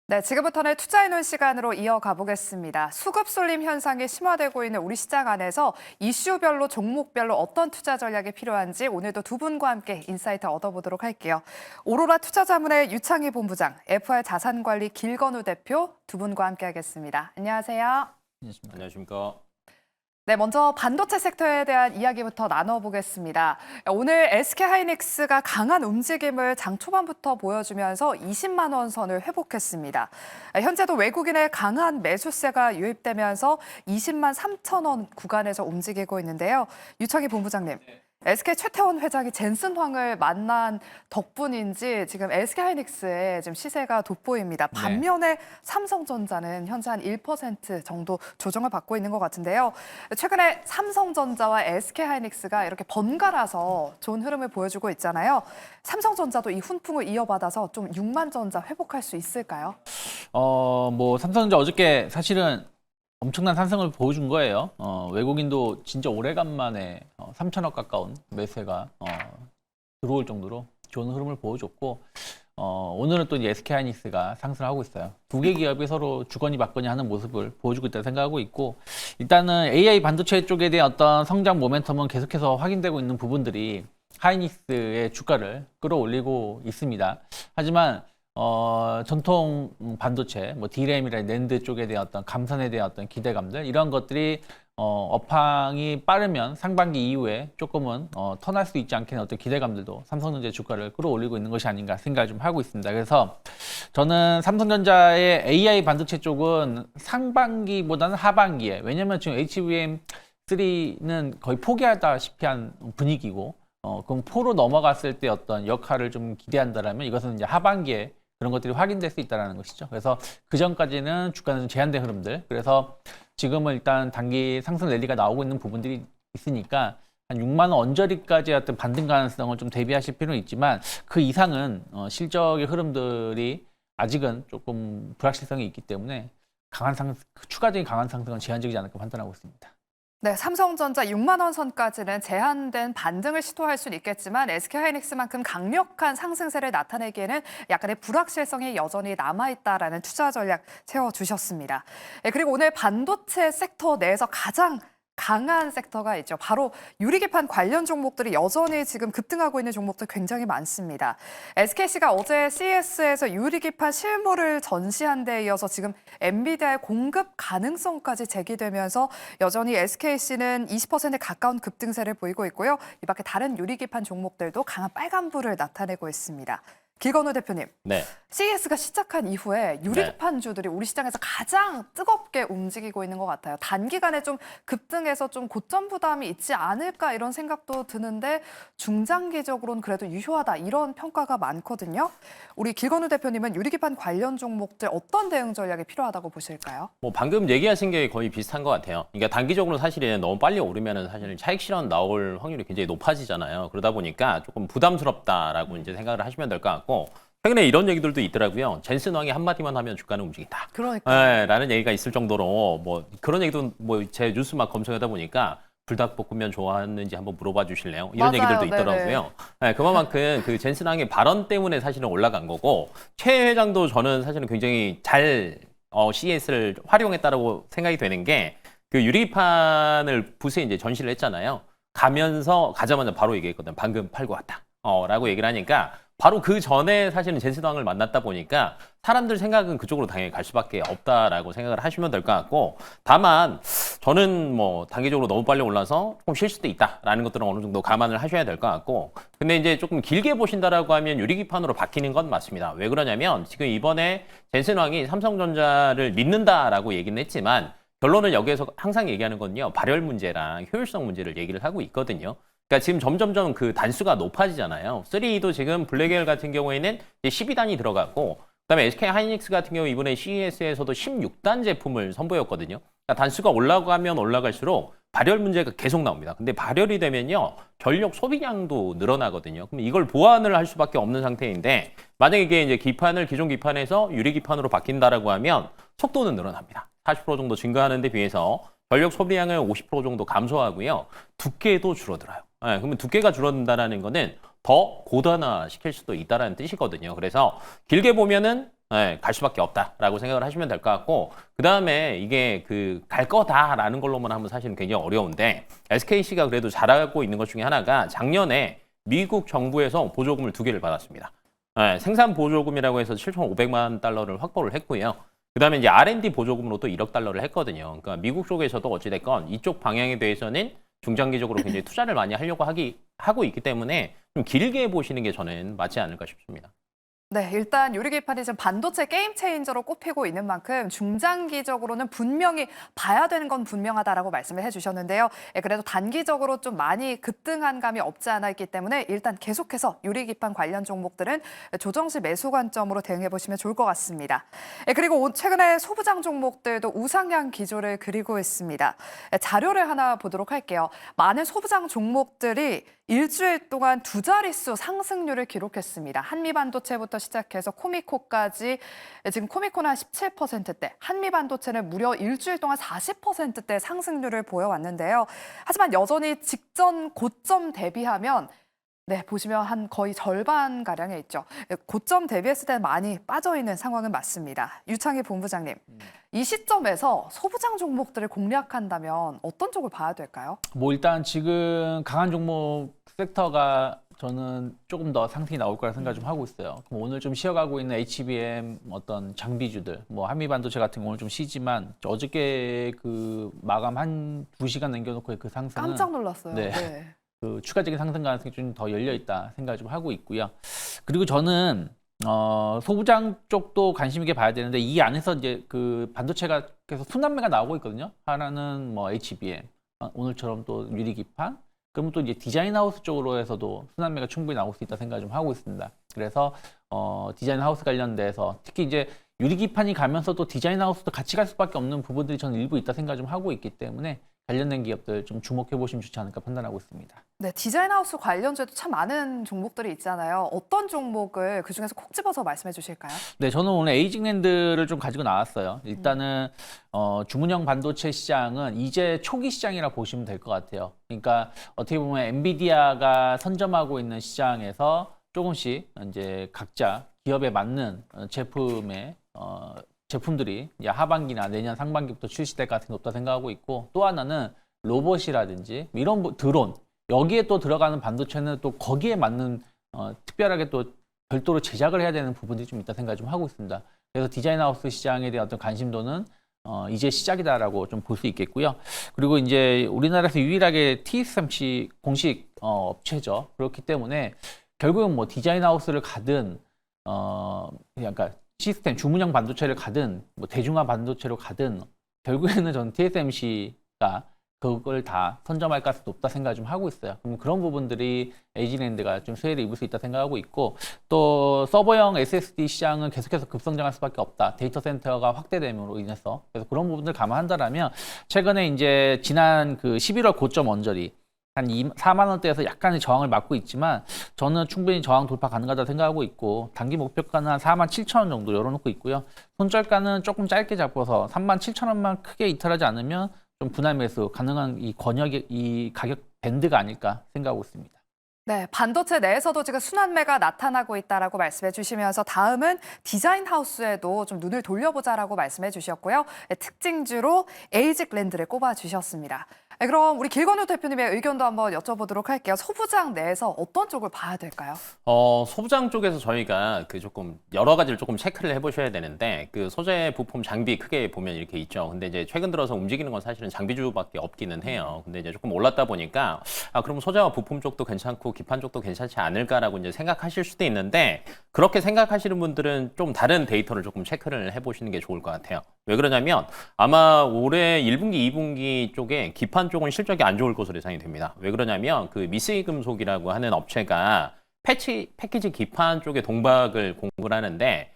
네, 지금부터는 투자해놓은 시간으로 이어가 보겠습니다. 수급 쏠림 현상이 심화되고 있는 우리 시장 안에서 이슈별로 종목별로 어떤 투자 전략이 필요한지 오늘도 두 분과 함께 인사이트 얻어보도록 할게요. 오로라 투자자문의 유창희 본부장, FR 자산관리 길건우 대표 두 분과 함께 하겠습니다. 안녕하세요. 안녕하십니까. 네, 먼저 반도체 섹터에 대한 이야기부터 나눠보겠습니다. 오늘 SK하이닉스가 강한 움직임을 장 초반부터 보여주면서 20만 원 선을 회복했습니다. 현재도 외국인의 강한 매수세가 유입되면서 20만 3천 원 구간에서 움직이고 있는데요. 유창희 본부장님, SK 최태원 회장이 젠슨 황을 만난 덕분인지 지금 SK하이닉스의 지금 시세가 돋보입니다. 반면에 삼성전자는 현재 한 1% 정도 조정을 받고 있는 것 같은데요. 최근에 삼성전자와 SK하이닉스가 이렇게 번갈아서 좋은 흐름을 보여주고 있잖아요. 삼성전자도 이 훈풍을 이어받아서 좀 6만 전자 회복할 수 있을까요? 삼성전자 어저께 사실은 엄청난 상승을 보여준 거예요. 외국인도 진짜 오래간만에 3천억 가까운 매수가 들어올 정도로 좋은 흐름을 보여줬고, 오늘은 또 이제 SK하이닉스가 상승을 하고 있어요. 두 개 기업이 서로 주거니 받거니 하는 모습을 보여주고 있다고 생각하고 있고, 일단은 AI 반도체 쪽에 대한 어떤 성장 모멘텀은 계속해서 확인되고 있는 부분들이 하이닉스의 주가를 끌어올리고 있습니다. 하지만 전통 반도체, DRAM이나 낸드 쪽에 대한 어떤 감산에 대한 어떤 기대감들, 이런 것들이 업황이 빠르면 상반기 이후에 조금은 턴할 수 있지 않겠는 어떤 기대감들도 삼성전자의 주가를 끌어올리고 있는 것이 아닌가 생각을 좀 하고 있습니다. 그래서 저는 삼성전자의 AI 반도체 쪽은 상반기보다는 하반기에, 왜냐면 지금 HBM3는 거의 포기하다시피 한 분위기고, 그럼 4로 넘어갔을 때 어떤 역할을 좀 기대한다라면 이것은 이제 하반기에 그런 것들이 확인될 수 있다는 것이죠. 그래서 그 전까지는 주가는 좀 제한된 흐름들. 그래서 지금은 일단 단기 상승 랠리가 나오고 있는 부분들이 있으니까 한 6만 원 언저리까지의 어떤 반등 가능성을 좀 대비하실 필요는 있지만, 그 이상은 실적의 흐름들이 아직은 조금 불확실성이 있기 때문에 추가적인 강한 상승은 제한적이지 않을까 판단하고 있습니다. 네, 삼성전자 6만 원 선까지는 제한된 반등을 시도할 수는 있겠지만 SK하이닉스만큼 강력한 상승세를 나타내기에는 약간의 불확실성이 여전히 남아있다라는 투자 전략 세워주셨습니다. 네, 그리고 오늘 반도체 섹터 내에서 가장 강한 섹터가 있죠. 바로 유리기판 관련 종목들이 여전히 지금 급등하고 있는 종목들 굉장히 많습니다. SKC가 어제 CES에서 유리기판 실물을 전시한 데 이어서 지금 엔비디아의 공급 가능성까지 제기되면서 여전히 SKC는 20%에 가까운 급등세를 보이고 있고요. 이 밖에 다른 유리기판 종목들도 강한 빨간불을 나타내고 있습니다. 길건우 대표님, CES가 시작한 이후에 유리기판주들이 우리 시장에서 가장 뜨겁게 움직이고 있는 것 같아요. 단기간에 좀 급등해서 좀 고점 부담이 있지 않을까 이런 생각도 드는데 중장기적으로는 그래도 유효하다 이런 평가가 많거든요. 우리 길건우 대표님은 유리기판 관련 종목들 어떤 대응 전략이 필요하다고 보실까요? 방금 얘기하신 게 거의 비슷한 것 같아요. 그러니까 단기적으로 사실은 너무 빨리 오르면은 사실 차익 실현 나올 확률이 굉장히 높아지잖아요. 그러다 보니까 조금 부담스럽다라고 이제 생각을 하시면 될 것 같고, 최근에 이런 얘기들도 있더라고요. 젠슨 왕이 한마디만 하면 주가는 움직인다. 그러니까. 라는 얘기가 있을 정도로 그런 얘기도 제 뉴스 막 검색하다 보니까 불닭볶음면 좋아하는지 한번 물어봐 주실래요? 이런 맞아요. 얘기들도 있더라고요. 그만큼 그 젠슨 왕의 발언 때문에 사실은 올라간 거고, 최 회장도 저는 사실은 굉장히 잘 CES를 활용했다라고 생각이 되는 게, 그 유리판을 붓에 이제 전시를 했잖아요. 가자마자 바로 얘기했거든. 방금 팔고 왔다. 라고 얘기를 하니까 바로 그 전에 사실은 젠슨 왕을 만났다 보니까 사람들 생각은 그쪽으로 당연히 갈 수밖에 없다라고 생각을 하시면 될 것 같고, 다만 저는 단기적으로 너무 빨리 올라서 조금 쉴 수도 있다라는 것들은 어느 정도 감안을 하셔야 될 것 같고, 근데 이제 조금 길게 보신다라고 하면 유리기판으로 바뀌는 건 맞습니다. 왜 그러냐면 지금 이번에 젠슨 왕이 삼성전자를 믿는다라고 얘기는 했지만 결론은 여기에서 항상 얘기하는 건요, 발열 문제랑 효율성 문제를 얘기를 하고 있거든요. 그러니까 지금 점점점 그 단수가 높아지잖아요. 3E도 지금 블랙엘 같은 경우에는 12단이 들어갔고, 그다음에 SK하이닉스 같은 경우 이번에 CES에서도 16단 제품을 선보였거든요. 그러니까 단수가 올라가면 올라갈수록 발열 문제가 계속 나옵니다. 근데 발열이 되면요, 전력 소비량도 늘어나거든요. 그럼 이걸 보완을 할 수밖에 없는 상태인데, 만약에 이게 이제 기존 기판에서 유리 기판으로 바뀐다라고 하면 속도는 늘어납니다. 40% 정도 증가하는 데 비해서 전력 소비량을 50% 정도 감소하고요. 두께도 줄어들어요. 그러면 두께가 줄어든다는 거는 더 고단화 시킬 수도 있다는 뜻이거든요. 그래서 길게 보면은 네, 갈 수밖에 없다라고 생각을 하시면 될 것 같고, 그 다음에 이게 갈 거다라는 걸로만 하면 사실은 굉장히 어려운데, SKC가 그래도 잘하고 있는 것 중에 하나가 작년에 미국 정부에서 보조금을 2개를 받았습니다. 네, 생산 보조금이라고 해서 7,500만 달러를 확보를 했고요. 그 다음에 이제 R&D 보조금으로 또 1억 달러를 했거든요. 그러니까 미국 쪽에서도 어찌됐건 이쪽 방향에 대해서는 중장기적으로 굉장히 투자를 많이 하려고 하고 있기 때문에 좀 길게 보시는 게 저는 맞지 않을까 싶습니다. 네, 일단 유리기판이 지금 반도체 게임 체인저로 꼽히고 있는 만큼 중장기적으로는 분명히 봐야 되는 건 분명하다라고 말씀을 해주셨는데요. 그래도 단기적으로 좀 많이 급등한 감이 없지 않아 있기 때문에 일단 계속해서 유리기판 관련 종목들은 조정시 매수 관점으로 대응해 보시면 좋을 것 같습니다. 그리고 최근에 소부장 종목들도 우상향 기조를 그리고 있습니다. 자료를 하나 보도록 할게요. 많은 소부장 종목들이 일주일 동안 2자릿수 상승률을 기록했습니다. 한미반도체부터 시작해서 코미코까지 지금 코미코는 한 17%대, 한미반도체는 무려 일주일 동안 40%대 상승률을 보여왔는데요. 하지만 여전히 직전 고점 대비하면 보시면 한 거의 절반가량에 있죠. 고점 대비했을 때는 많이 빠져있는 상황은 맞습니다. 유창희 본부장님, 이 시점에서 소부장 종목들을 공략한다면 어떤 쪽을 봐야 될까요? 뭐 일단 지금 강한 종목 섹터가 저는 조금 더 상승이 나올 거라 생각 좀 하고 있어요. 그럼 오늘 좀 쉬어가고 있는 HBM 어떤 장비주들, 뭐 한미반도체 같은 거 오늘 좀 쉬지만 어저께 마감 한 2시간 남겨놓고 그 상승은 깜짝 놀랐어요. 네. 추가적인 상승 가능성이 좀 더 열려 있다 생각을 좀 하고 있고요. 그리고 저는 소부장 쪽도 관심 있게 봐야 되는데 이 안에서 이제 반도체가 계속 순환매가 나오고 있거든요. 하나는 뭐 HBM, 오늘처럼 또 유리기판, 그러면 또 이제 디자인 하우스 쪽으로 해서도 순환매가 충분히 나올 수 있다 생각을 좀 하고 있습니다. 그래서 디자인 하우스 관련돼서 특히 이제 유리기판이 가면서 또 디자인 하우스도 같이 갈 수밖에 없는 부분들이 저는 일부 있다 생각을 좀 하고 있기 때문에 관련된 기업들 좀 주목해 보시면 좋지 않을까 판단하고 있습니다. 네, 디자인 하우스 관련주에도 참 많은 종목들이 있잖아요. 어떤 종목을 그중에서 콕 집어서 말씀해 주실까요? 네, 저는 오늘 에이징랜드를 좀 가지고 나왔어요. 일단은 주문형 반도체 시장은 이제 초기 시장이라 보시면 될 것 같아요. 그러니까 어떻게 보면 엔비디아가 선점하고 있는 시장에서 조금씩 이제 각자 기업에 맞는 제품들이 이제 하반기나 내년 상반기부터 출시될 가능성이 높다 생각하고 있고, 또 하나는 로봇이라든지 이런 드론, 여기에 또 들어가는 반도체는 또 거기에 맞는 특별하게 또 별도로 제작을 해야 되는 부분들이 좀 있다 생각을 좀 하고 있습니다. 그래서 디자인 하우스 시장에 대한 어떤 관심도는 이제 시작이다라고 좀 볼 수 있겠고요. 그리고 이제 우리나라에서 유일하게 TSMC 공식 업체죠. 그렇기 때문에 결국은 뭐 디자인 하우스를 가든 그러니까 시스템 주문형 반도체를 가든 뭐 대중화 반도체로 가든 결국에는 저는 TSMC가 그걸 다 선점할 가능성이 높다 생각을 좀 하고 있어요. 그럼 그런 부분들이 에이징랜드가 좀 수혜를 입을 수 있다 생각하고 있고, 또 서버형 SSD 시장은 계속해서 급성장할 수밖에 없다. 데이터 센터가 확대됨으로 인해서. 그래서 그런 부분들 감안한다라면 최근에 이제 지난 11월 고점 언저리 한 4만 원대에서 약간의 저항을 맞고 있지만 저는 충분히 저항 돌파 가능하다 생각하고 있고, 단기 목표가는 한 4만 7천 원 정도 열어놓고 있고요. 손절가는 조금 짧게 잡고서 3만 7천 원만 크게 이탈하지 않으면 좀 분할 매수 가능한 이 가격 밴드가 아닐까 생각하고 있습니다. 네, 반도체 내에서도 지금 순환매가 나타나고 있다라고 말씀해 주시면서 다음은 디자인 하우스에도 좀 눈을 돌려보자라고 말씀해 주셨고요. 특징주로 에이징랜드를 꼽아 주셨습니다. 그럼 우리 길건우 대표님의 의견도 한번 여쭤보도록 할게요. 소부장 내에서 어떤 쪽을 봐야 될까요? 소부장 쪽에서 저희가 조금 여러 가지를 조금 체크를 해보셔야 되는데, 소재, 부품, 장비 크게 보면 이렇게 있죠. 근데 이제 최근 들어서 움직이는 건 사실은 장비주밖에 없기는 해요. 근데 이제 조금 올랐다 보니까 그럼 소재와 부품 쪽도 괜찮고 기판 쪽도 괜찮지 않을까라고 이제 생각하실 수도 있는데, 그렇게 생각하시는 분들은 좀 다른 데이터를 조금 체크를 해보시는 게 좋을 것 같아요. 왜 그러냐면 아마 올해 1분기, 2분기 쪽에 기판 쪽은 실적이 안 좋을 것으로 예상이 됩니다. 왜 그러냐면 미쓰이 금속이라고 하는 업체가 패키지 기판 쪽에 동박을 공급을 하는데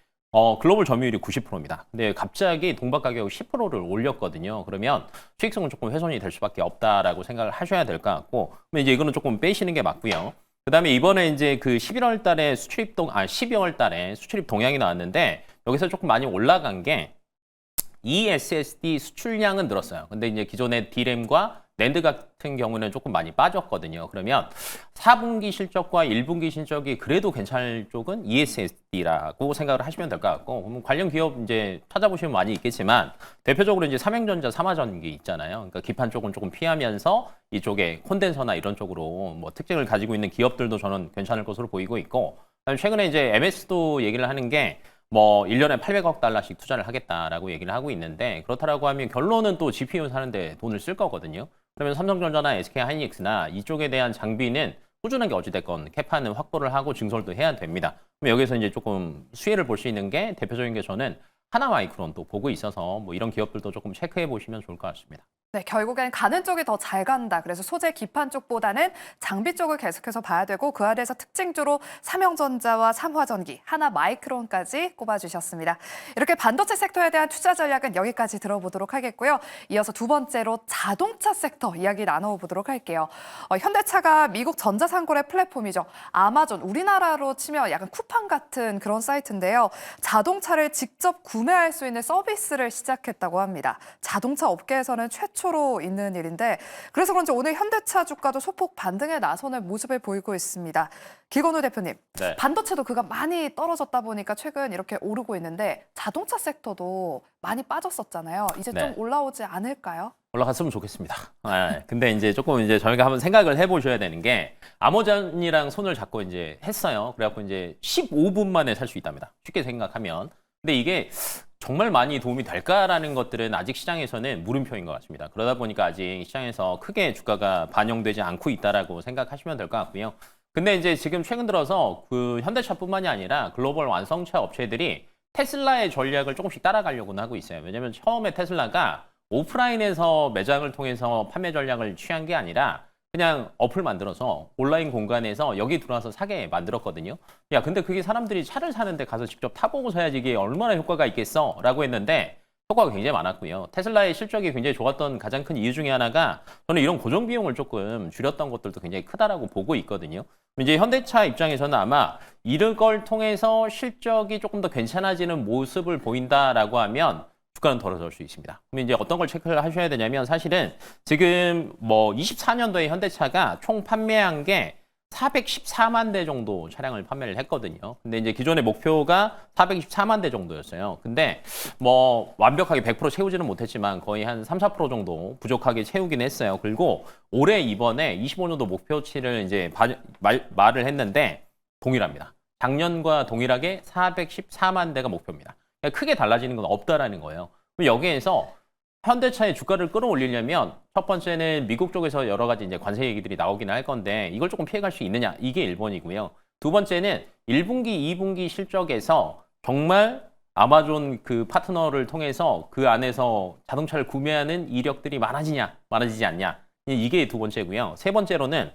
글로벌 점유율이 90%입니다. 근데 갑자기 동박 가격을 10%를 올렸거든요. 그러면 수익성은 조금 훼손이 될 수밖에 없다라고 생각을 하셔야 될 것 같고, 그럼 이제 이거는 조금 빼시는 게 맞고요. 그다음에 이번에 이제 12월 달에 12월 달에 수출입 동향이 나왔는데, 여기서 조금 많이 올라간 게 eSSD 수출량은 늘었어요. 근데 이제 기존의 D램과 낸드 같은 경우는 조금 많이 빠졌거든요. 그러면 4분기 실적과 1분기 실적이 그래도 괜찮을 쪽은 ESSD라고 생각을 하시면 될 것 같고, 그럼 관련 기업 이제 찾아보시면 많이 있겠지만 대표적으로 이제 삼행전자, 삼화전기 있잖아요. 그러니까 기판 쪽은 조금 피하면서 이쪽에 콘덴서나 이런 쪽으로 뭐 특징을 가지고 있는 기업들도 저는 괜찮을 것으로 보이고 있고, 그다음에 최근에 이제 MS도 얘기를 하는 게 뭐 1년에 800억 달러씩 투자를 하겠다라고 얘기를 하고 있는데, 그렇다라고 하면 결론은 또 GPU 사는데 돈을 쓸 거거든요. 그러면 삼성전자나 SK하이닉스나 이쪽에 대한 장비는 꾸준하게 어찌됐건 캐파는 확보를 하고 증설도 해야 됩니다. 그럼 여기서 이제 조금 수혜를 볼 수 있는 게 대표적인 게 저는 하나마이크론 또 보고 있어서 뭐 이런 기업들도 조금 체크해 보시면 좋을 것 같습니다. 네, 결국엔 가는 쪽이 더 잘 간다. 그래서 소재 기판 쪽보다는 장비 쪽을 계속해서 봐야 되고, 그 아래에서 특징주로 삼형전자와 삼화전기, 하나마이크론까지 꼽아주셨습니다. 이렇게 반도체 섹터에 대한 투자 전략은 여기까지 들어보도록 하겠고요. 이어서 두 번째로 자동차 섹터 이야기 나눠보도록 할게요. 현대차가 미국 전자상거래 플랫폼이죠. 아마존, 우리나라로 치면 약간 쿠팡 같은 그런 사이트인데요. 자동차를 직접 구매할 수 있는 서비스를 시작했다고 합니다. 자동차 업계에서는 최초로 있는 일인데, 그래서 그런지 오늘 현대차 주가도 소폭 반등에 나서는 모습을 보이고 있습니다. 길건우 대표님, 네. 반도체도 그가 많이 떨어졌다 보니까 최근 이렇게 오르고 있는데 자동차 섹터도 많이 빠졌었잖아요. 이제 네. 좀 올라오지 않을까요? 올라갔으면 좋겠습니다. 네. 근데 이제 조금 이제 저희가 한번 생각을 해보셔야 되는 게, 아마존이랑 손을 잡고 이제 했어요. 그래갖고 이제 15분 만에 살 수 있답니다. 쉽게 생각하면. 근데 이게 정말 많이 도움이 될까라는 것들은 아직 시장에서는 물음표인 것 같습니다. 그러다 보니까 아직 시장에서 크게 주가가 반영되지 않고 있다라고 생각하시면 될 것 같고요. 근데 이제 지금 최근 들어서 그 현대차뿐만이 아니라 글로벌 완성차 업체들이 테슬라의 전략을 조금씩 따라가려고는 하고 있어요. 왜냐하면 처음에 테슬라가 오프라인에서 매장을 통해서 판매 전략을 취한 게 아니라 그냥 어플 만들어서 온라인 공간에서 여기 들어와서 사게 만들었거든요. 야, 근데 그게 사람들이 차를 사는데 가서 직접 타보고 사야지 이게 얼마나 효과가 있겠어? 라고 했는데 효과가 굉장히 많았고요. 테슬라의 실적이 굉장히 좋았던 가장 큰 이유 중에 하나가, 저는 이런 고정 비용을 조금 줄였던 것들도 굉장히 크다라고 보고 있거든요. 이제 현대차 입장에서는 아마 이런 걸 통해서 실적이 조금 더 괜찮아지는 모습을 보인다라고 하면 주가는 덜어질 수 있습니다. 그럼 이제 어떤 걸 체크를 하셔야 되냐면, 사실은 지금 뭐 24년도에 현대차가 총 판매한 게 414만 대 정도 차량을 판매를 했거든요. 근데 이제 기존의 목표가 424만 대 정도였어요. 근데 뭐 완벽하게 100% 채우지는 못했지만 거의 한 3, 4% 정도 부족하게 채우긴 했어요. 그리고 올해 이번에 25년도 목표치를 이제 말을 했는데 동일합니다. 작년과 동일하게 414만 대가 목표입니다. 그러니까 크게 달라지는 건 없다라는 거예요. 여기에서 현대차의 주가를 끌어올리려면 첫 번째는 미국 쪽에서 여러 가지 이제 관세 얘기들이 나오긴 할 건데, 이걸 조금 피해갈 수 있느냐, 이게 1번이고요. 두 번째는 1분기, 2분기 실적에서 정말 아마존 그 파트너를 통해서 그 안에서 자동차를 구매하는 이력들이 많아지냐, 많아지지 않냐, 이게 두 번째고요. 세 번째로는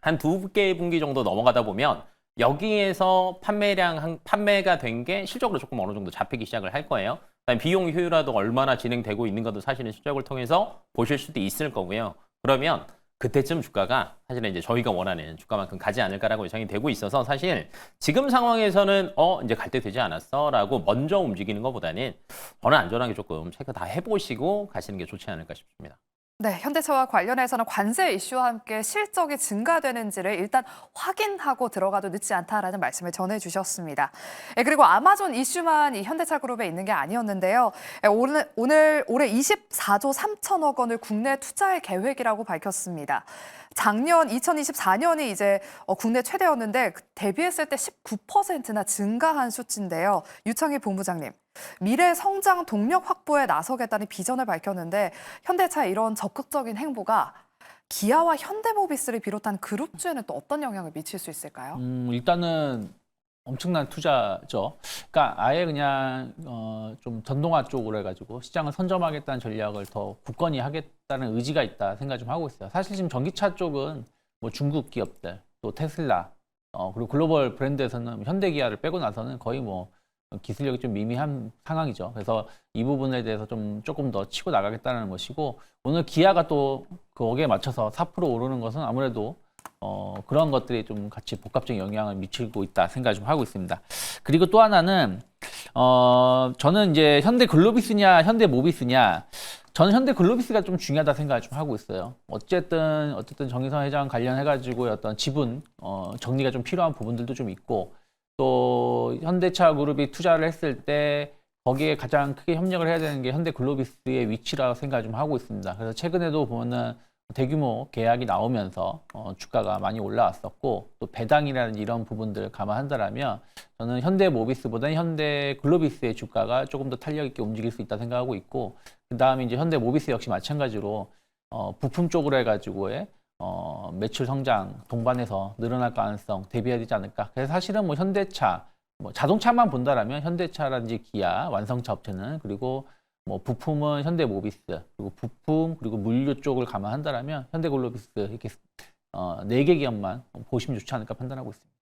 한 두 개 분기 정도 넘어가다 보면 여기에서 판매가 된 게 실적으로 조금 어느 정도 잡히기 시작을 할 거예요. 그다음에 비용 효율화도 얼마나 진행되고 있는 것도 사실은 실적을 통해서 보실 수도 있을 거고요. 그러면 그때쯤 주가가 사실은 이제 저희가 원하는 주가만큼 가지 않을까라고 예상이 되고 있어서, 사실 지금 상황에서는 이제 갈 때 되지 않았어라고 먼저 움직이는 것보다는 저는 안전하게 조금 체크 다 해보시고 가시는 게 좋지 않을까 싶습니다. 네, 현대차와 관련해서는 관세 이슈와 함께 실적이 증가되는지를 일단 확인하고 들어가도 늦지 않다라는 말씀을 전해주셨습니다. 그리고 아마존 이슈만 이 현대차 그룹에 있는 게 아니었는데요. 오늘 올해 24조 3천억 원을 국내 투자할 계획이라고 밝혔습니다. 작년 2024년이 이제 국내 최대였는데 대비했을 때 19%나 증가한 수치인데요. 유창희 본부장님, 미래 성장 동력 확보에 나서겠다는 비전을 밝혔는데, 현대차의 이런 적극적인 행보가 기아와 현대모비스를 비롯한 그룹주에는 또 어떤 영향을 미칠 수 있을까요? 일단은 엄청난 투자죠. 그러니까 아예 그냥 좀 전동화 쪽으로 해가지고 시장을 선점하겠다는 전략을 더 굳건히 하겠다는 의지가 있다 생각 좀 하고 있어요. 사실 지금 전기차 쪽은 뭐 중국 기업들, 또 테슬라, 그리고 글로벌 브랜드에서는 현대기아를 빼고 나서는 거의 뭐 기술력이 좀 미미한 상황이죠. 그래서 이 부분에 대해서 좀 조금 더 치고 나가겠다는 것이고, 오늘 기아가 또 거기에 맞춰서 4% 오르는 것은 아무래도 그런 것들이 좀 같이 복합적인 영향을 미치고 있다 생각 좀 하고 있습니다. 그리고 또 하나는 저는 이제 현대 글로비스냐 현대 모비스냐, 저는 현대 글로비스가 좀 중요하다 생각을 좀 하고 있어요. 어쨌든 정의선 회장 관련해가지고 어떤 지분 정리가 좀 필요한 부분들도 좀 있고 또 현대차 그룹이 투자를 했을 때 거기에 가장 크게 협력을 해야 되는 게 현대 글로비스의 위치라고 생각을 좀 하고 있습니다. 그래서 최근에도 보면은 대규모 계약이 나오면서 주가가 많이 올라왔었고 또 배당이라든지 이런 부분들을 감안한다라면 저는 현대모비스보다는 현대글로비스의 주가가 조금 더 탄력 있게 움직일 수 있다 생각하고 있고 그 다음에 이제 현대모비스 역시 마찬가지로 부품 쪽으로 해가지고의 매출 성장 동반해서 늘어날 가능성 대비해야 되지 않을까. 그래서 사실은 뭐 현대차 뭐 자동차만 본다라면 현대차라든지 기아 완성차 업체는 그리고 뭐 부품은 현대모비스 그리고 부품 그리고 물류 쪽을 감안한다라면 현대글로비스 이렇게 4개 기업만 보시면 좋지 않을까 판단하고 있습니다.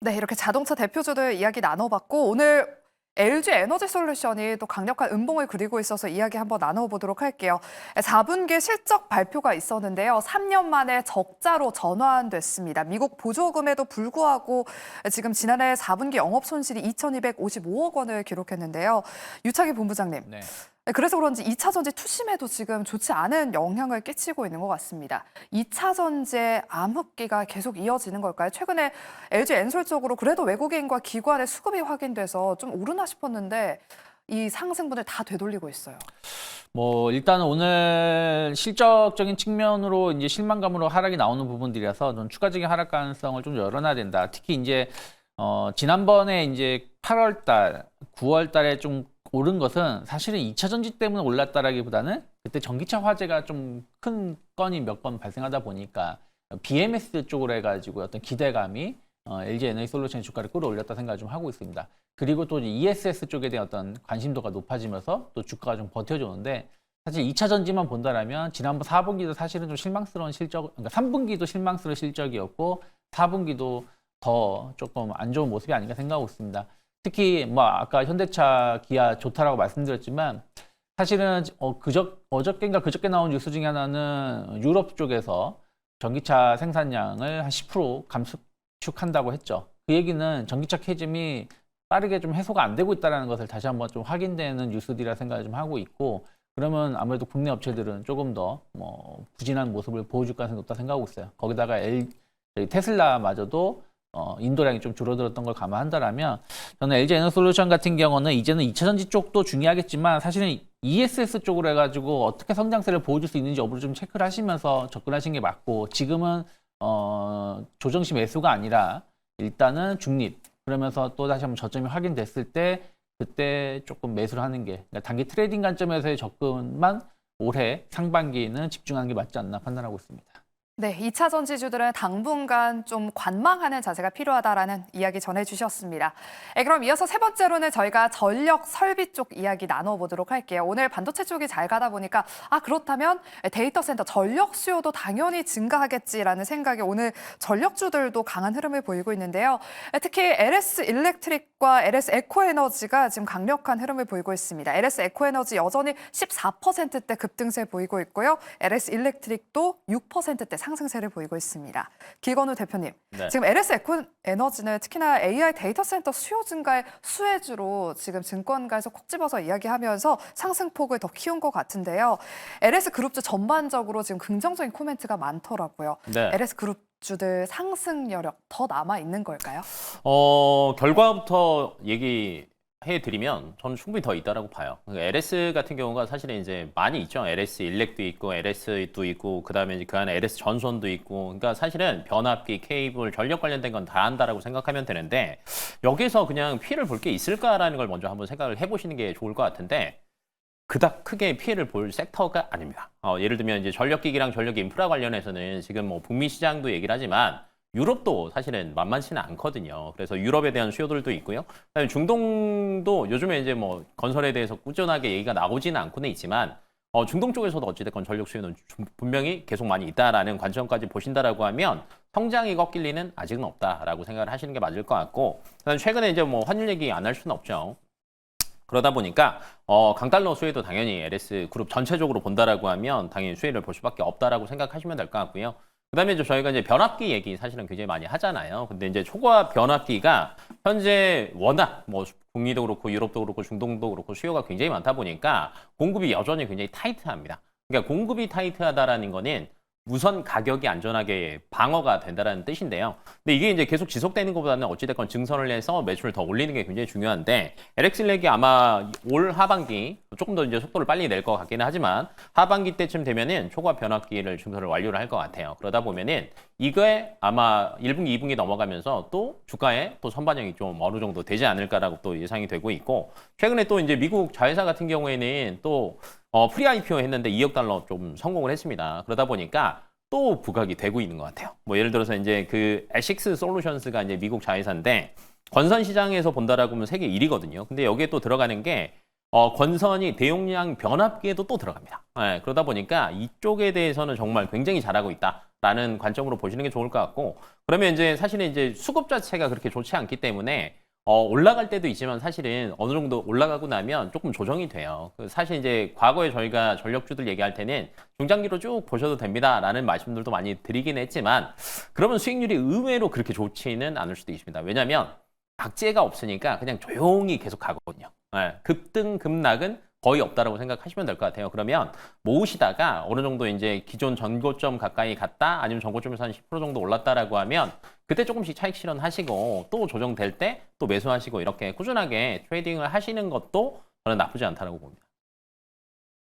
네, 이렇게 자동차 대표주들 이야기 나눠봤고 오늘 LG 에너지솔루션이 또 강력한 음봉을 그리고 있어서 이야기 한번 나눠보도록 할게요. 4분기 실적 발표가 있었는데요. 3년 만에 적자로 전환됐습니다. 미국 보조금에도 불구하고 지금 지난해 4분기 영업 손실이 2,255억 원을 기록했는데요. 유창희 본부장님. 네. 그래서 그런지 2차 전지 투심에도 지금 좋지 않은 영향을 끼치고 있는 것 같습니다. 2차 전지의 암흑기가 계속 이어지는 걸까요? 최근에 LG 엔솔 쪽으로 그래도 외국인과 기관의 수급이 확인돼서 좀 오르나 싶었는데 이 상승분을 다 되돌리고 있어요. 뭐 일단 오늘 실적적인 측면으로 이제 실망감으로 하락이 나오는 부분들이라서 좀 추가적인 하락 가능성을 좀 열어놔야 된다. 특히 이제 지난번에 이제 8월 달, 9월 달에 좀 오른 것은 사실은 2차 전지 때문에 올랐다라기보다는 그때 전기차 화재가 좀 큰 건이 몇 건 발생하다 보니까 BMS 쪽으로 해가지고 어떤 기대감이 LG 에너지솔루션의 주가를 끌어올렸다 생각을 좀 하고 있습니다. 그리고 또 ESS 쪽에 대한 어떤 관심도가 높아지면서 또 주가가 좀 버텨주는데 사실 2차 전지만 본다라면 지난번 4분기도 사실은 좀 실망스러운 실적, 그러니까 3분기도 실망스러운 실적이었고 4분기도 더 조금 안 좋은 모습이 아닌가 생각하고 있습니다. 특히 뭐 아까 현대차, 기아 좋다라고 말씀드렸지만 사실은 어저께인가 그저께 나온 뉴스 중에 하나는 유럽 쪽에서 전기차 생산량을 한 10% 감축한다고 했죠. 그 얘기는 전기차 캐즘이 빠르게 좀 해소가 안 되고 있다는 것을 다시 한번 좀 확인되는 뉴스들이라 생각을 좀 하고 있고 그러면 아무래도 국내 업체들은 조금 더 뭐 부진한 모습을 보여줄 가능성이 높다 생각하고 있어요. 거기다가 테슬라마저도 인도량이 좀 줄어들었던 걸 감안한다라면 저는 LG 에너솔루션 같은 경우는 이제는 2차 전지 쪽도 중요하겠지만 사실은 ESS 쪽으로 해가지고 어떻게 성장세를 보여줄 수 있는지 여부를 좀 체크를 하시면서 접근하시는 게 맞고 지금은 조정시 매수가 아니라 일단은 중립 그러면서 또 다시 한번 저점이 확인됐을 때 그때 조금 매수를 하는 게 그러니까 단기 트레이딩 관점에서의 접근만 올해 상반기에는 집중하는 게 맞지 않나 판단하고 있습니다. 네, 2차 전지주들은 당분간 좀 관망하는 자세가 필요하다라는 이야기 전해주셨습니다. 그럼 이어서 세 번째로는 저희가 전력 설비 쪽 이야기 나눠보도록 할게요. 오늘 반도체 쪽이 잘 가다 보니까 그렇다면 데이터 센터 전력 수요도 당연히 증가하겠지라는 생각에 오늘 전력주들도 강한 흐름을 보이고 있는데요. 특히 LS 일렉트릭과 LS 에코에너지가 지금 강력한 흐름을 보이고 있습니다. LS 에코에너지 여전히 14%대 급등세 보이고 있고요. LS 일렉트릭도 6%대 상승세를 보이고 있습니다. 기건우 대표님, 네. 지금 LS 에코에너지는 특히나 AI 데이터 센터 수요 증가의 수혜주로 지금 증권가에서 콕 집어서 이야기하면서 상승폭을 더 키운 것 같은데요. LS 그룹주 전반적으로 지금 긍정적인 코멘트가 많더라고요. 네. LS 그룹주들 상승 여력 더 남아 있는 걸까요? 결과부터 얘기해드리면 저는 충분히 더 있다라고 봐요. 그러니까 LS 같은 경우가 사실은 이제 많이 있죠. LS 일렉도 있고, LS도 있고, 그 다음에 그 안에 LS 전선도 있고. 그러니까 사실은 변압기, 케이블, 전력 관련된 건 다 한다라고 생각하면 되는데 여기서 그냥 피해를 볼 게 있을까라는 걸 먼저 한번 생각을 해보시는 게 좋을 것 같은데 그닥 크게 피해를 볼 섹터가 아닙니다. 예를 들면 이제 전력기기랑 전력 인프라 관련해서는 지금 뭐 북미 시장도 얘기를 하지만 유럽도 사실은 만만치는 않거든요. 그래서 유럽에 대한 수요들도 있고요. 그다음에 중동도 요즘에 이제 뭐 건설에 대해서 꾸준하게 얘기가 나오지는 않고는 있지만 중동 쪽에서도 어찌됐건 전력 수요는 분명히 계속 많이 있다라는 관점까지 보신다라고 하면 성장이 꺾일 리는 아직은 없다라고 생각을 하시는 게 맞을 것 같고 그다음에 최근에 이제 뭐 환율 얘기 안 할 수는 없죠. 그러다 보니까 강달러 수혜도 당연히 LS 그룹 전체적으로 본다라고 하면 당연히 수혜를 볼 수밖에 없다라고 생각하시면 될 것 같고요. 그다음에 이제 저희가 이제 변압기 얘기 사실은 굉장히 많이 하잖아요. 근데 이제 초과 변압기가 현재 워낙 뭐 북미도 그렇고 유럽도 그렇고 중동도 그렇고 수요가 굉장히 많다 보니까 공급이 여전히 굉장히 타이트합니다. 그러니까 공급이 타이트하다라는 거는 우선 가격이 안전하게 방어가 된다라는 뜻인데요. 근데 이게 이제 계속 지속되는 것보다는 어찌됐건 증선을 해서 매출을 더 올리는 게 굉장히 중요한데 LX렉이 아마 올 하반기 조금 더 이제 속도를 빨리 낼 것 같기는 하지만 하반기 때쯤 되면은 초과 변압기를 증선을 완료를 할 것 같아요. 그러다 보면은 이거에 아마 1분기, 2분기 넘어가면서 또 주가에 또 선반영이 좀 어느 정도 되지 않을까라고 또 예상이 되고 있고 최근에 또 이제 미국 자회사 같은 경우에는 또 프리 IPO 했는데 2억 달러 좀 성공을 했습니다. 그러다 보니까 또 부각이 되고 있는 것 같아요. 뭐 예를 들어서 이제 그 에식스 솔루션스가 이제 미국 자회사인데 건선 시장에서 본다라고 하면 세계 1위거든요. 근데 여기에 또 들어가는 게 건선이 대용량 변압기에도 또 들어갑니다. 네, 그러다 보니까 이쪽에 대해서는 정말 굉장히 잘하고 있다라는 관점으로 보시는 게 좋을 것 같고 그러면 이제 사실은 이제 수급 자체가 그렇게 좋지 않기 때문에 올라갈 때도 있지만 사실은 어느 정도 올라가고 나면 조금 조정이 돼요. 사실 이제 과거에 저희가 전력주들 얘기할 때는 중장기로 쭉 보셔도 됩니다라는 말씀들도 많이 드리긴 했지만 그러면 수익률이 의외로 그렇게 좋지는 않을 수도 있습니다. 왜냐하면 악재가 없으니까 그냥 조용히 계속 가거든요. 네, 급등 급락은 거의 없다라고 생각하시면 될 것 같아요. 그러면 모으시다가 어느 정도 이제 기존 전고점 가까이 갔다 아니면 전고점에서 한 10% 정도 올랐다라고 하면 그때 조금씩 차익 실현하시고 또 조정될 때 또 매수하시고 이렇게 꾸준하게 트레이딩을 하시는 것도 저는 나쁘지 않다라고 봅니다.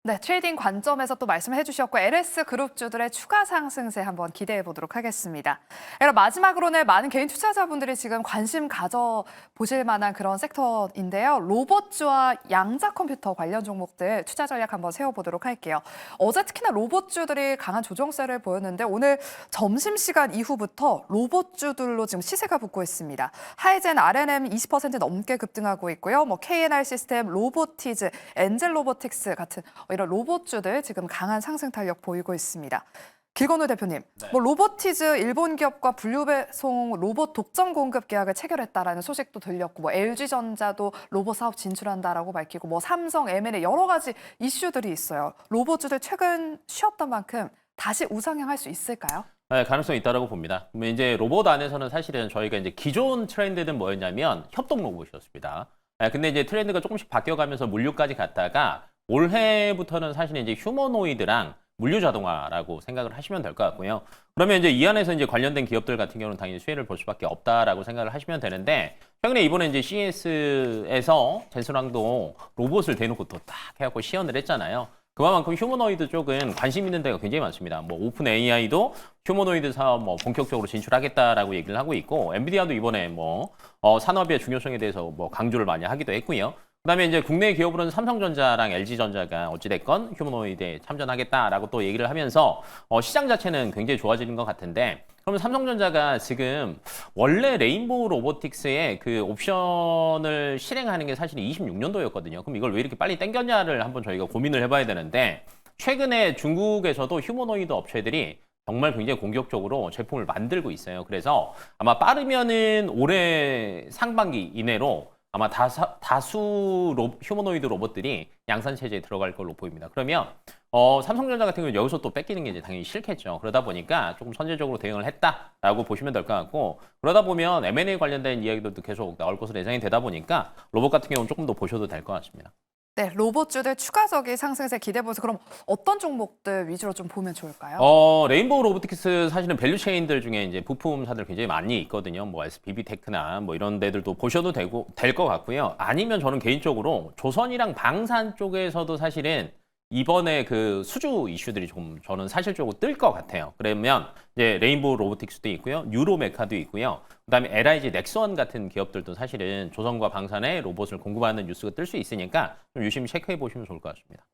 네, 트레이딩 관점에서 또 말씀해 주셨고 LS 그룹주들의 추가 상승세 한번 기대해 보도록 하겠습니다. 그럼 마지막으로는 많은 개인 투자자분들이 지금 관심 가져 보실 만한 그런 섹터인데요. 로봇주와 양자 컴퓨터 관련 종목들 투자 전략 한번 세워보도록 할게요. 어제 특히나 로봇주들이 강한 조정세를 보였는데 오늘 점심시간 이후부터 로봇주들로 지금 시세가 붙고 있습니다. 하이젠 R&M 20% 넘게 급등하고 있고요. 뭐 KNR 시스템, 로보티즈, 엔젤 로보틱스 같은 이런 로봇주들 지금 강한 상승 탄력 보이고 있습니다. 길건우 대표님, 뭐 로보티즈 일본 기업과 분류배송 로봇 독점 공급 계약을 체결했다라는 소식도 들렸고, 뭐 LG전자도 로봇 사업 진출한다라고 밝히고, 뭐 삼성, M&A 여러 가지 이슈들이 있어요. 로봇주들 최근 쉬었던 만큼 다시 우상향할 수 있을까요? 네, 가능성이 있다라고 봅니다. 그러면 이제 로봇 안에서는 사실은 저희가 이제 기존 트렌드는 뭐였냐면 협동 로봇이었습니다. 네, 근데 이제 트렌드가 조금씩 바뀌어가면서 물류까지 갔다가 올해부터는 사실 이제 휴머노이드랑 물류 자동화라고 생각을 하시면 될 것 같고요. 그러면 이제 이 안에서 이제 관련된 기업들 같은 경우는 당연히 수혜를 볼 수밖에 없다라고 생각을 하시면 되는데 최근에 이번에 이제 CES에서 젠슨왕도 로봇을 대놓고 또 딱 해갖고 시연을 했잖아요. 그만큼 휴머노이드 쪽은 관심 있는 데가 굉장히 많습니다. 뭐 오픈 AI도 휴머노이드 사업 뭐 본격적으로 진출하겠다라고 얘기를 하고 있고 엔비디아도 이번에 뭐 산업의 중요성에 대해서 뭐 강조를 많이 하기도 했고요. 그다음에 이제 국내 기업으로는 삼성전자랑 LG전자가 어찌됐건 휴머노이드에 참전하겠다라고 또 얘기를 하면서 시장 자체는 굉장히 좋아지는 것 같은데 그러면 삼성전자가 지금 원래 레인보우 로보틱스의 그 옵션을 실행하는 게 사실 26년도였거든요. 그럼 이걸 왜 이렇게 빨리 땡겼냐를 한번 저희가 고민을 해봐야 되는데 최근에 중국에서도 휴머노이드 업체들이 정말 굉장히 공격적으로 제품을 만들고 있어요. 그래서 아마 빠르면은 올해 상반기 이내로 아마 다수 휴머노이드 로봇들이 양산 체제에 들어갈 걸로 보입니다. 그러면 삼성전자 같은 경우는 여기서 또 뺏기는 게 이제 당연히 싫겠죠. 그러다 보니까 조금 선제적으로 대응을 했다라고 보시면 될 것 같고 그러다 보면 M&A 관련된 이야기들도 계속 나올 것으로 예상이 되다 보니까 로봇 같은 경우는 조금 더 보셔도 될 것 같습니다. 네, 로봇주들 추가적인 상승세 기대해보세요. 그럼 어떤 종목들 위주로 좀 보면 좋을까요? 레인보우 로보틱스 사실은 밸류체인들 중에 이제 부품사들 굉장히 많이 있거든요. 뭐 SPB 테크나 뭐 이런 데들도 보셔도 될 것 같고요. 아니면 저는 개인적으로 조선이랑 방산 쪽에서도 사실은 이번에 그 수주 이슈들이 좀 저는 사실적으로 뜰 것 같아요. 그러면 이제 레인보우 로보틱스도 있고요. 뉴로메카도 있고요. 그다음에 LIG 넥스원 같은 기업들도 사실은 조선과 방산에 로봇을 공급하는 뉴스가 뜰 수 있으니까 좀 유심히 체크해 보시면 좋을 것 같습니다.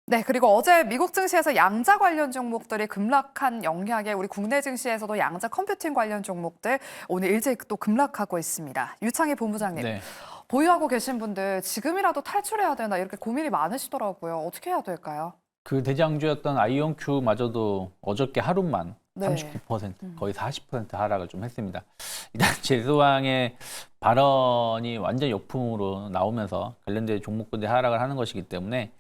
네, 그리고 어제 미국 증시에서 양자 관련 종목들이 급락한 영향에 우리 국내 증시에서도 양자 컴퓨팅 관련 종목들 오늘 일찍 또 급락하고 있습니다. 유창희 본부장님, 네. 보유하고 계신 분들 지금이라도 탈출해야 되나 이렇게 고민이 많으시더라고요. 어떻게 해야 될까요? 그 대장주였던 아이온큐마저도 어저께 하루만 네. 39% 거의 40% 하락을 좀 했습니다. 일단 제소왕의 발언이 완전 역풍으로 나오면서 관련된 종목군들이 하락을 하는 것이기 때문에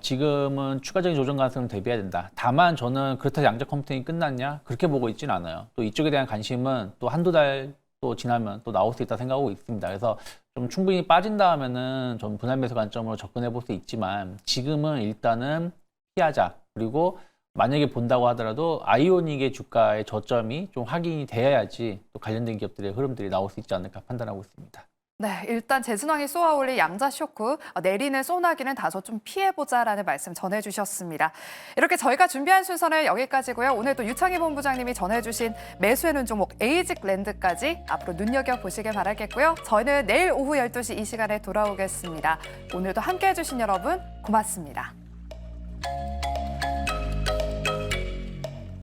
지금은 추가적인 조정 가능성을 대비해야 된다. 다만 저는 그렇다고 양자 컴퓨팅이 끝났냐? 그렇게 보고 있지는 않아요. 또 이쪽에 대한 관심은 또 한두 달 또 지나면 또 나올 수 있다 생각하고 있습니다. 그래서 좀 충분히 빠진다 하면은 좀 분할 매수 관점으로 접근해 볼 수 있지만 지금은 일단은 피하자. 그리고 만약에 본다고 하더라도 아이오닉의 주가의 저점이 좀 확인이 돼야지 또 관련된 기업들의 흐름들이 나올 수 있지 않을까 판단하고 있습니다. 네, 일단 재순왕이 쏘아올린 양자 쇼크, 내리는 소나기는 다소 좀 피해보자라는 말씀 전해주셨습니다. 이렇게 저희가 준비한 순서는 여기까지고요. 오늘 또 유창희 본부장님이 전해주신 매수해놓은 종목 에이직랜드까지 앞으로 눈여겨보시길 바라겠고요. 저희는 내일 오후 12시 이 시간에 돌아오겠습니다. 오늘도 함께해 주신 여러분 고맙습니다.